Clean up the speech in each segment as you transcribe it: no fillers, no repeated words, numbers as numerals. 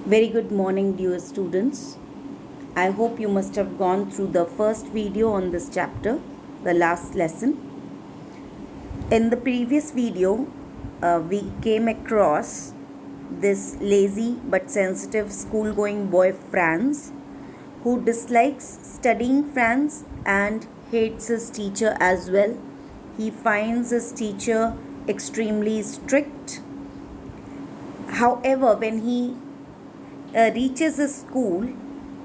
Very good morning, dear students. I hope you must have gone through the first video on this chapter, the last lesson. In the previous video, we came across this lazy but sensitive school-going boy Franz, who dislikes studying France and hates his teacher as well. He finds his teacher extremely strict. However, when he reaches his school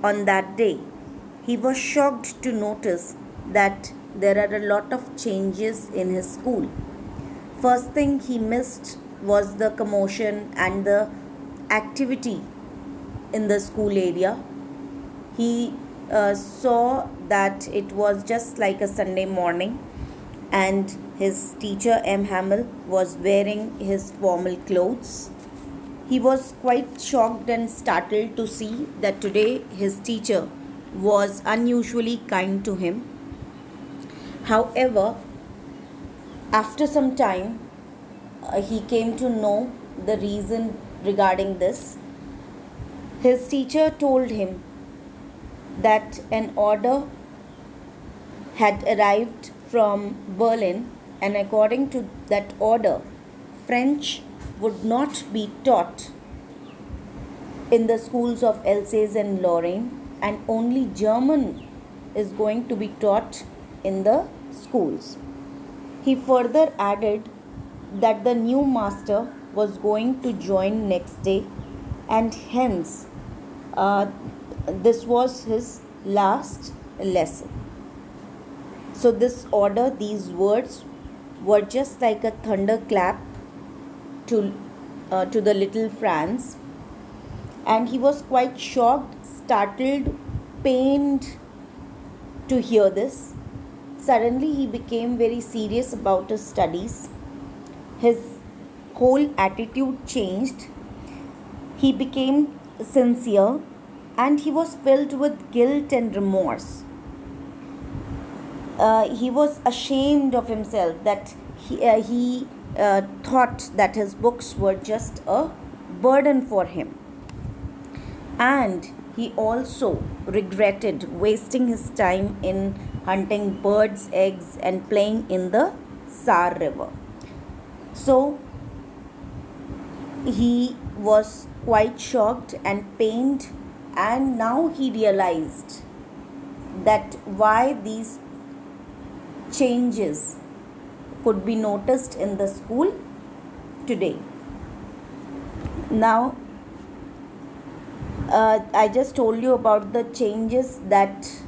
on that day, he was shocked to notice that there are a lot of changes in his school. First thing he missed was the commotion and the activity in the school area. He saw that it was just like a Sunday morning, and his teacher M. Hamill was wearing his formal clothes. He was quite shocked and startled to see that today his teacher was unusually kind to him. However, after some time, he came to know the reason regarding this. His teacher told him that an order had arrived from Berlin, and according to that order, French would not be taught in the schools of Alsace and Lorraine, and only German is going to be taught in the schools. He further added that the new master was going to join next day, and hence this was his last lesson. So this order, these words were just like a thunderclap to the little Franz, and he was quite shocked, startled, pained to hear this. Suddenly he became very serious about his studies. His whole attitude changed. He became sincere, and he was filled with guilt and remorse. He was ashamed of himself that he thought that his books were just a burden for him. And he also regretted wasting his time in hunting birds' eggs and playing in the Saar River. So he was quite shocked and pained, and now he realized that why these changes could be noticed in the school today. Now, I just told you about the changes that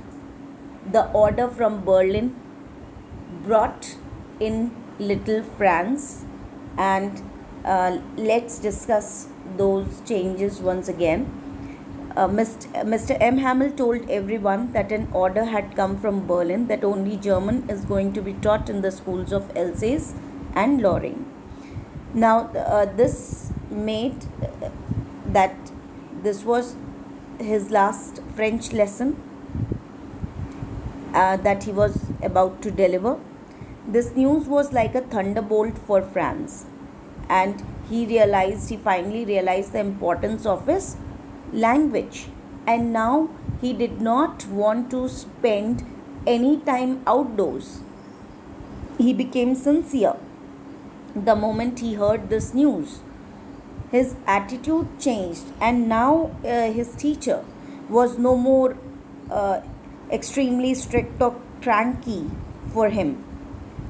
the order from Berlin brought in little Franz, and let's discuss those changes once again. Mr. M. Hamill told everyone that an order had come from Berlin that only German is going to be taught in the schools of Alsace and Lorraine. Now, this made that this was his last French lesson that he was about to deliver. This news was like a thunderbolt for Franz, and he finally realized the importance of his language, and now he did not want to spend any time outdoors. He became sincere the moment he heard this news. His attitude changed, and now his teacher was no more extremely strict or cranky for him.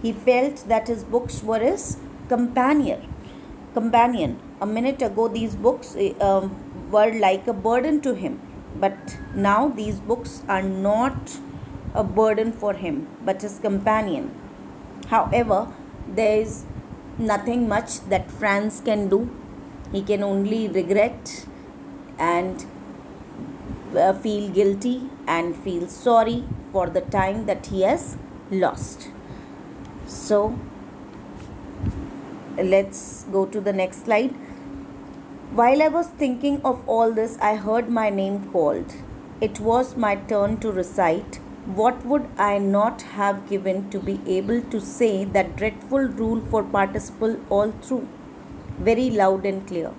He felt that his books were his companion. A minute ago, these books were like a burden to him, but now these books are not a burden for him, but his companion. However, there is nothing much that Franz can do. He can only regret and feel guilty and feel sorry for the time that he has lost. So, let's go to the next slide. While I was thinking of all this, I heard my name called. It was my turn to recite. What would I not have given to be able to say that dreadful rule for participle all through? Very loud and clear.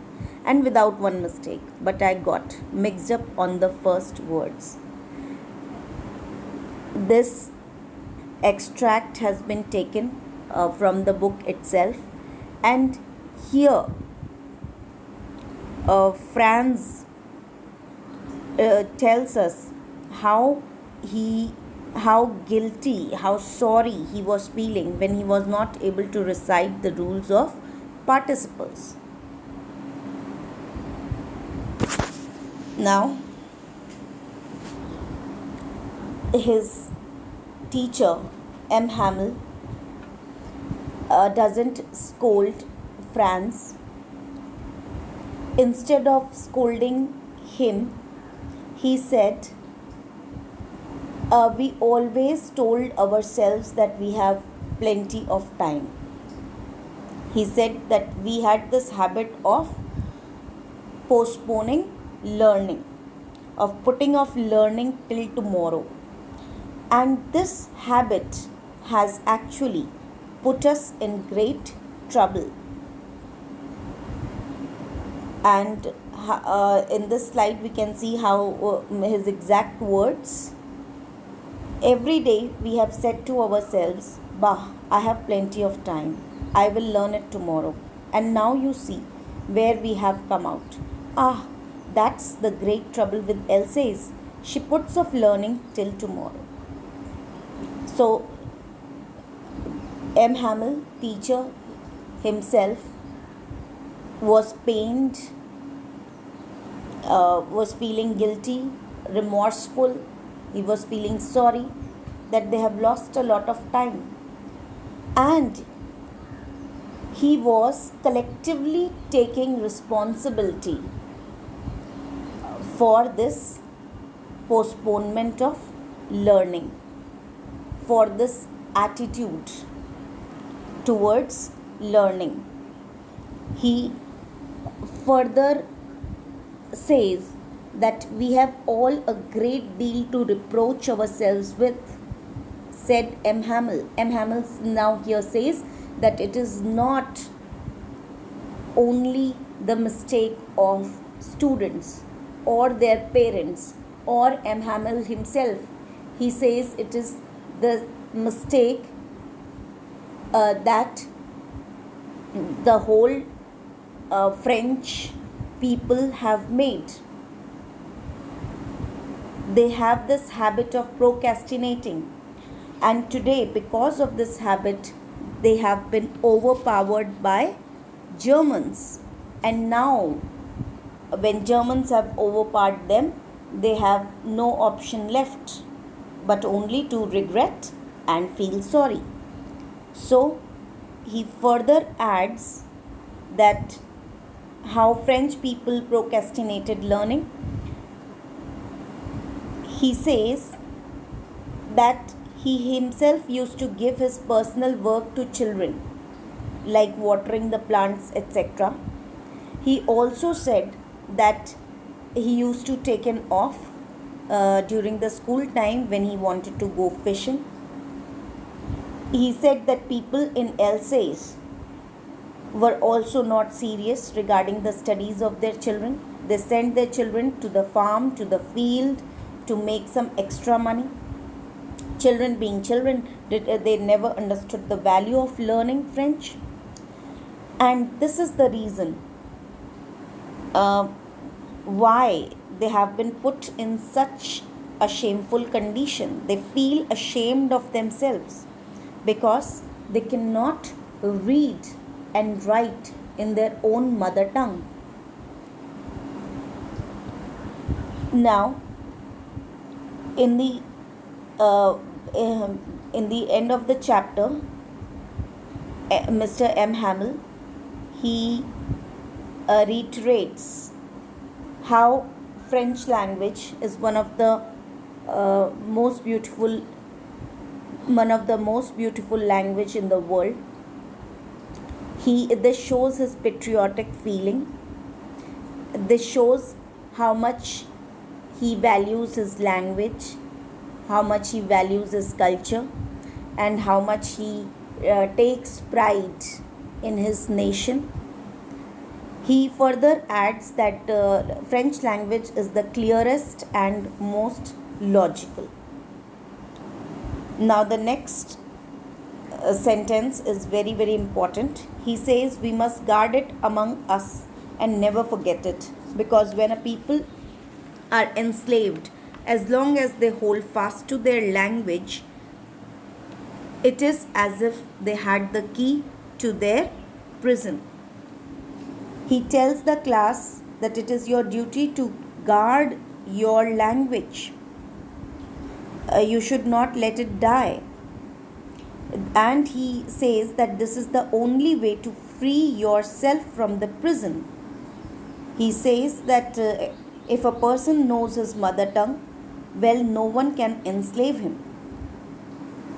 and without one mistake, but I got mixed up on the first words. This extract has been taken from the book itself, and here Franz tells us how he how guilty, how sorry he was feeling when he was not able to recite the rules of participles. Now, his teacher, M. Hamel, doesn't scold Franz. Instead of scolding him, he said, we always told ourselves that we have plenty of time. He said that we had this habit of postponing learning, of putting off learning till tomorrow. And this habit has actually put us in great trouble. And in this slide we can see how his exact words. Every day we have said to ourselves, bah, I have plenty of time, I will learn it tomorrow. And now you see where we have come out. Ah, that's the great trouble with Elsace. She puts off learning till tomorrow. So M. Hamel, teacher himself, was pained, was feeling guilty, remorseful. He was feeling sorry that they have lost a lot of time. And he was collectively taking responsibility for this postponement of learning, for this attitude towards learning. He further says that we have all a great deal to reproach ourselves with, said M. Hamel. M. Hamel now here says that it is not only the mistake of students or their parents or M. Hamel himself. He says it is the mistake that the whole French people have made. They have this habit of procrastinating, and today, because of this habit, they have been overpowered by Germans. And now, when Germans have overpowered them, they have no option left but only to regret and feel sorry. So, he further adds that how French people procrastinated learning. He says that he himself used to give his personal work to children, like watering the plants, etc. He also said that he used to take an off during the school time when he wanted to go fishing. He said that people in Alsace were also not serious regarding the studies of their children. They sent their children to the farm, to the field, to make some extra money. Children being children, they never understood the value of learning French. And this is the reason why they have been put in such a shameful condition. They feel ashamed of themselves because they cannot read and write in their own mother tongue. Now, in the end of the chapter, Mr. M. Hamel, he reiterates how French language is one of the most beautiful language in the world. This shows his patriotic feeling. This shows how much he values his language, how much he values his culture, and how much he takes pride in his nation. He further adds that French language is the clearest and most logical. Now the next sentence is very, very important. He says we must guard it among us and never forget it, because when a people are enslaved, as long as they hold fast to their language, it is as if they had the key to their prison. He tells the class that it is your duty to guard your language. You should not let it die. And he says that this is the only way to free yourself from the prison. He says that if a person knows his mother tongue, well, no one can enslave him.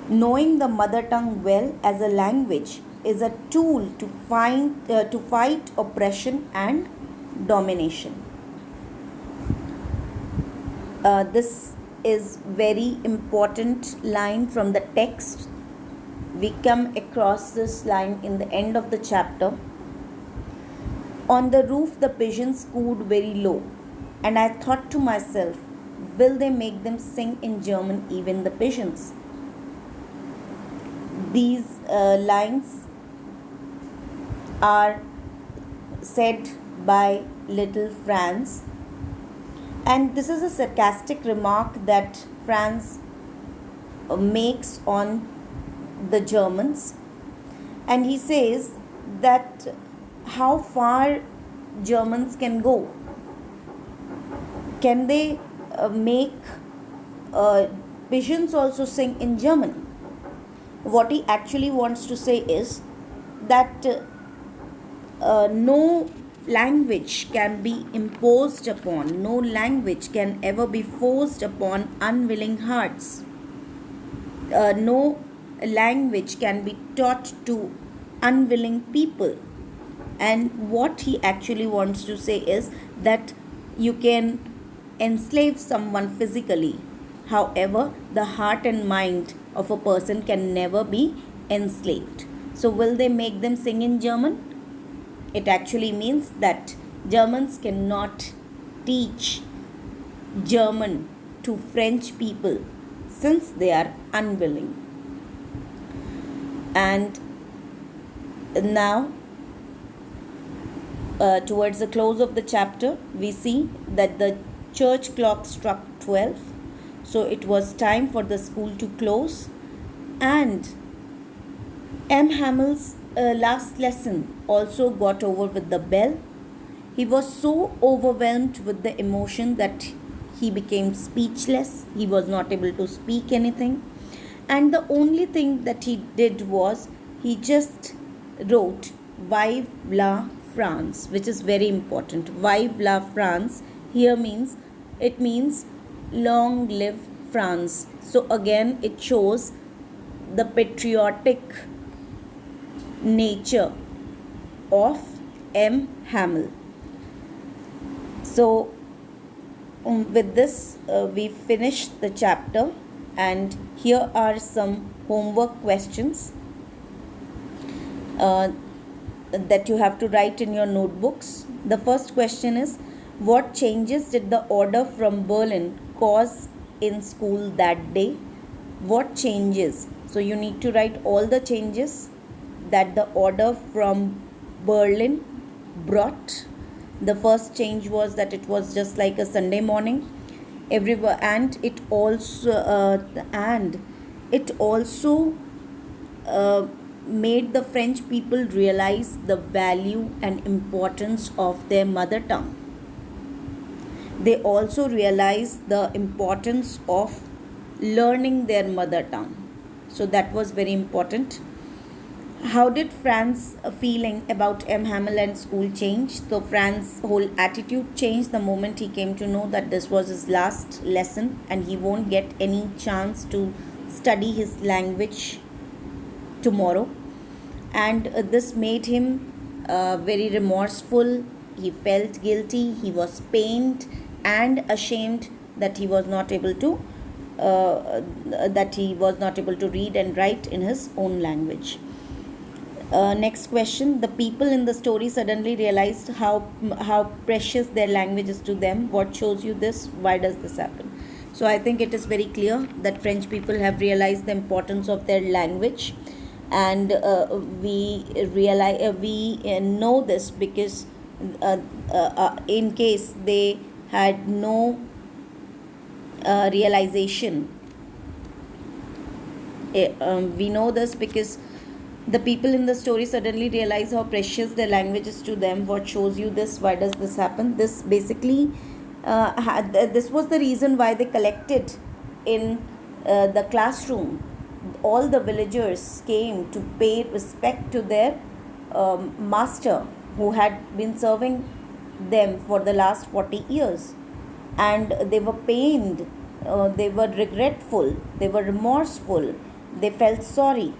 Knowing the mother tongue well as a language is a tool to fight oppression and domination. This is very important line from the text. We come across this line in the end of the chapter. On the roof the pigeons cooed very low, and I thought to myself, will they make them sing in German, even the pigeons? These lines are said by little Franz, and this is a sarcastic remark that Franz makes on the Germans, and he says that how far Germans can go. Can they make pigeons also sing in German? What he actually wants to say is that no language can be imposed upon, no language can ever be forced upon unwilling hearts. No language can be taught to unwilling people. And what he actually wants to say is that you can enslave someone physically, however, the heart and mind of a person can never be enslaved. So, will they make them sing in German? It actually means that Germans cannot teach German to French people since they are unwilling. And now, towards the close of the chapter, we see that the church clock struck 12. So it was time for the school to close. And M. Hamel's last lesson also got over with the bell. He was so overwhelmed with the emotion that he became speechless. He was not able to speak anything. And the only thing that he did was he just wrote Vive la France, which is very important. Vive la France here means long live France. So again it shows the patriotic nature of M. Hamel. So with this we finished the chapter, and here are some homework questions that you have to write in your notebooks. The first question is, what changes did the order from Berlin cause in school that day? What changes? So you need to write all the changes that the order from Berlin brought. The first change was that it was just like a Sunday morning. Everywhere, and it also made the French people realize the value and importance of their mother tongue. They also realized the importance of learning their mother tongue. So that was very important. How did Franz's feeling about M. Hamel and school change? So Franz's whole attitude changed the moment he came to know that this was his last lesson and he won't get any chance to study his language tomorrow. And this made him very remorseful. He felt guilty. He was pained and ashamed that he was not able to read and write in his own language. Next question. The people in the story suddenly realized how precious their language is to them. What shows you this? Why does this happen? So I think it is very clear that French people have realized the importance of their language, and we know this because in case they had no realization, we know this because the people in the story suddenly realize how precious their language is to them. What shows you this? Why does this happen? This basically this was the reason why they collected in the classroom. All the villagers came to pay respect to their master who had been serving them for the last 40 years. And they were pained, they were regretful, they were remorseful, they felt sorry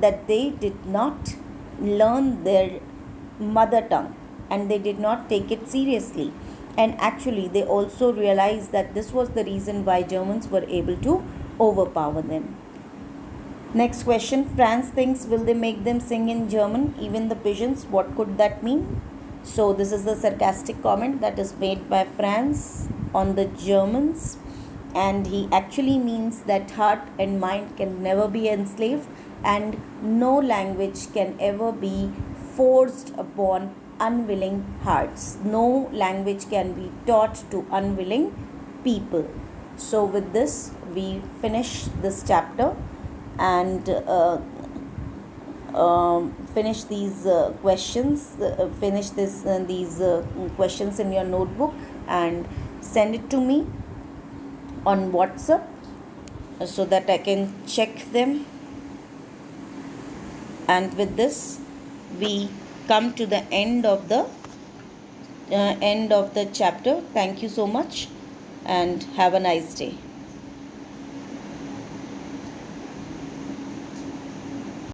that they did not learn their mother tongue and they did not take it seriously. And actually, they also realized that this was the reason why Germans were able to overpower them. Next question. France thinks, will they make them sing in German, even the pigeons? What could that mean? So, this is the sarcastic comment that is made by France on the Germans, and he actually means that heart and mind can never be enslaved, and no language can ever be forced upon unwilling hearts. No language can be taught to unwilling people. So, with this, we finish this chapter and finish these questions. Finish these questions in your notebook and send it to me on WhatsApp so that I can check them. And with this, we come to the end of the chapter. Thank you so much and have a nice day.